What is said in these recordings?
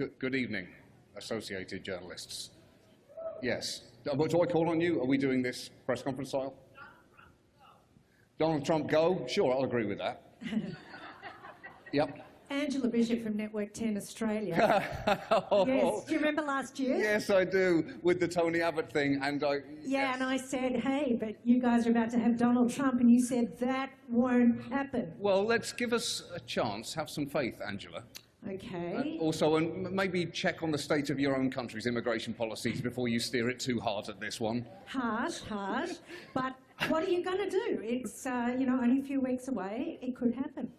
Good evening, Associated Journalists. Yes. Do I call on you? Are we doing this press conference style? Donald Trump, go? Sure, I'll agree with that. Yep. Angela Bishop from Network 10 Australia. Yes, do you remember last year? Yes, I do, with the Tony Abbott thing, and I... Yeah, yes. and I said, hey, but you guys are about to have Donald Trump, and you said that won't happen. Well, let's give us a chance, have some faith, Angela. Okay. Also, and maybe check on the state of your own country's immigration policies before you steer it too hard at this one. Harsh, but what are you going to do? It's, only a few weeks away. It could happen.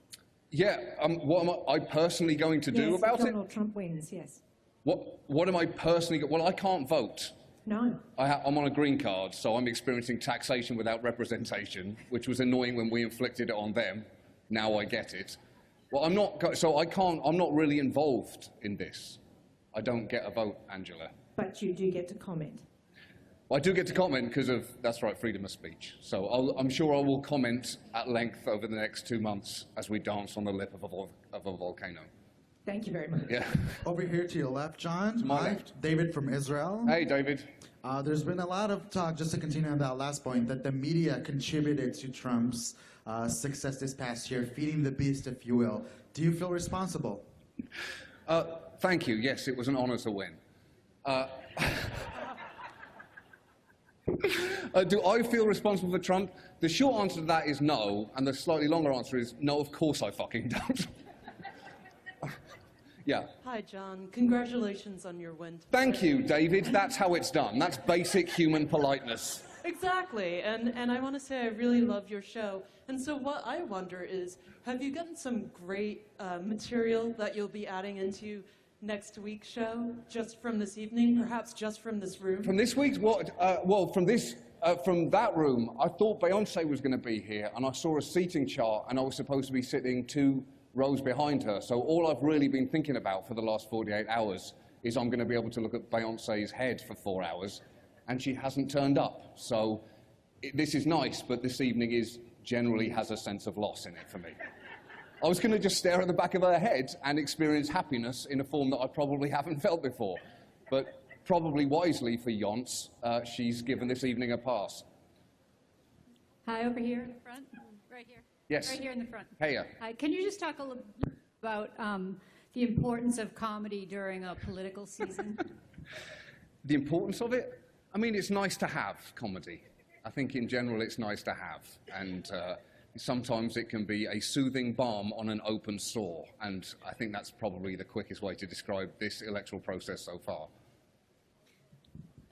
Yeah, what am I personally going to do about it? Donald Trump wins, yes. What am I personally... Well, I can't vote. No. I'm on a green card, so I'm experiencing taxation without representation, which was annoying when we inflicted it on them. Now I get it. Well, I'm not really involved in this. I don't get a vote, Angela. But you do get to comment. Well, I do get to comment because of, that's right, freedom of speech. So I'm sure I will comment at length over the next 2 months as we dance on the lip of a volcano. Thank you very much. Yeah. Over here to your left, John. To my left. David from Israel. Hey, David. There's been a lot of talk, just to continue on that last point, that the media contributed to Trump's success this past year, feeding the beast, if you will. Do you feel responsible? Thank you. Yes, it was an honor to win. Do I feel responsible for Trump? The short answer to that is no, and the slightly longer answer is no, of course I fucking don't. Yeah. Hi, John. Congratulations on your win. Thank you, David. That's how it's done. That's basic human politeness. Exactly, and I want to say I really love your show. And so what I wonder is, have you gotten some great material that you'll be adding into next week's show, just from this evening, perhaps just from this room? From this week's? What? Well, from that room, I thought Beyonce was going to be here, and I saw a seating chart, and I was supposed to be sitting 2 rows behind her. So all I've really been thinking about for the last 48 hours is I'm going to be able to look at Beyonce's head for 4 hours, and she hasn't turned up. So this is nice, but this evening generally has a sense of loss in it for me. I was going to just stare at the back of her head and experience happiness in a form that I probably haven't felt before. But probably wisely for Yonce, she's given this evening a pass. Hi, over here in the front. Right here. Yes. Right here in the front. Hey. Hi. Can you just talk a little bit about the importance of comedy during a political season? The importance of it? I mean, it's nice to have comedy. I think in general it's nice to have. And sometimes it can be a soothing balm on an open sore. And I think that's probably the quickest way to describe this electoral process so far.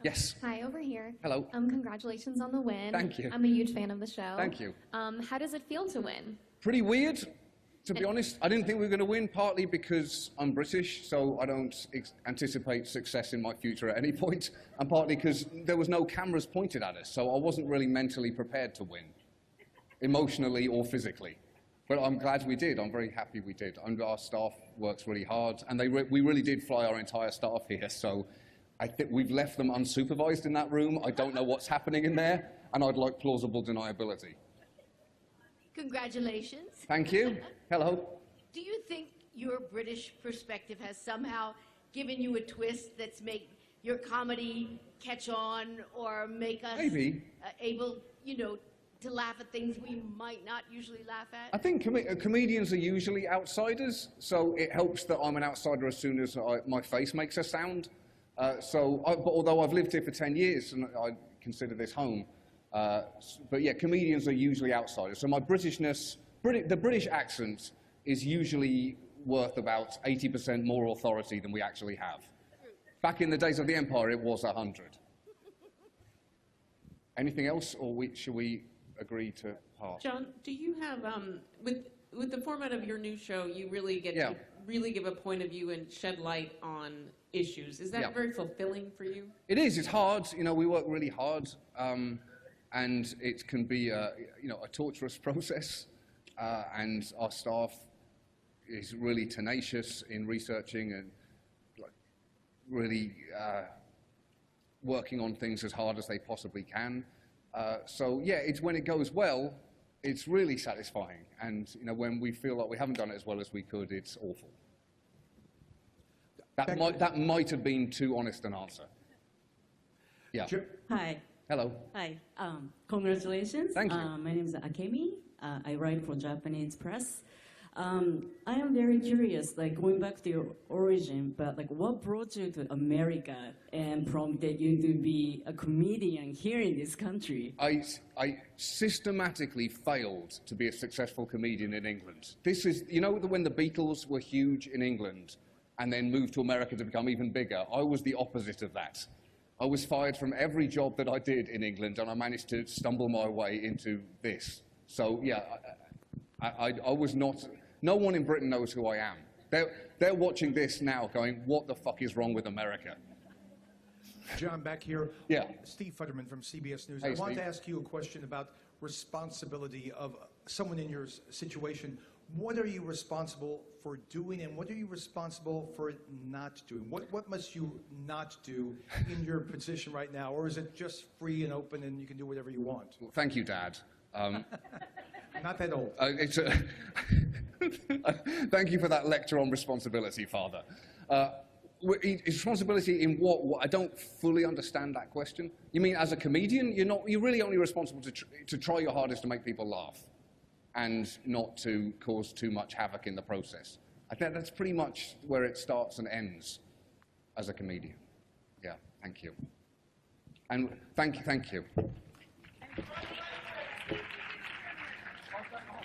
Yes. Hi, over here. Hello. Congratulations on the win. Thank you. I'm a huge fan of the show. Thank you. How does it feel to win? Pretty weird, to be honest. I didn't think we were going to win, partly because I'm British, so I don't anticipate success in my future at any point, and partly because there was no cameras pointed at us, so I wasn't really mentally prepared to win, emotionally or physically. But I'm glad we did. I'm very happy we did. And our staff works really hard, and we really did fly our entire staff here, so I think we've left them unsupervised in that room. I don't know what's happening in there, and I'd like plausible deniability. Congratulations. Thank you. Hello. Do you think your British perspective has somehow given you a twist that's made your comedy catch on or make us maybe able, to laugh at things we might not usually laugh at? I think comedians are usually outsiders, so it helps that I'm an outsider as soon as my face makes a sound. But although I've lived here for 10 years and I consider this home, but yeah, comedians are usually outsiders. So my Britishness, the British accent is usually worth about 80% more authority than we actually have. Back in the days of the Empire, it was 100. Anything else, or should we agree to pass? John, do you have, with the format of your new show, you really get to really give a point of view and shed light on issues. Is that very fulfilling for you? It is. It's hard. We work really hard, and it can be a torturous process. And our staff is really tenacious in researching and really working on things as hard as they possibly can. So yeah, it's when it goes well, it's really satisfying. And when we feel like we haven't done it as well as we could, it's awful. That might have been too honest an answer. Yeah. Hi. Hello. Hi. Congratulations. Thank you. My name is Akemi. I write for Japanese press. I am very curious, like going back to your origin, but like what brought you to America and prompted you to be a comedian here in this country? I systematically failed to be a successful comedian in England. This is, you know, when the Beatles were huge in England and then moved to America to become even bigger, I was the opposite of that. I was fired from every job that I did in England, and I managed to stumble my way into this. So, yeah, I was not... No one in Britain knows who I am. They're watching this now going, what the fuck is wrong with America? John, back here. Yeah. Steve Futterman from CBS News. Hey, I want Steve. to ask you a question about responsibility of someone in your situation. What are you responsible for doing, and what are you responsible for not doing? What must you not do in your position right now, or is it just free and open and you can do whatever you want? Well, thank you, Dad. Not that old. Thank you for that lecture on responsibility, Father. Responsibility in what? I don't fully understand that question. You mean as a comedian, you're really only responsible to try your hardest to make people laugh and not to cause too much havoc in the process. I think that's pretty much where it starts and ends as a comedian. Yeah, thank you. And thank you.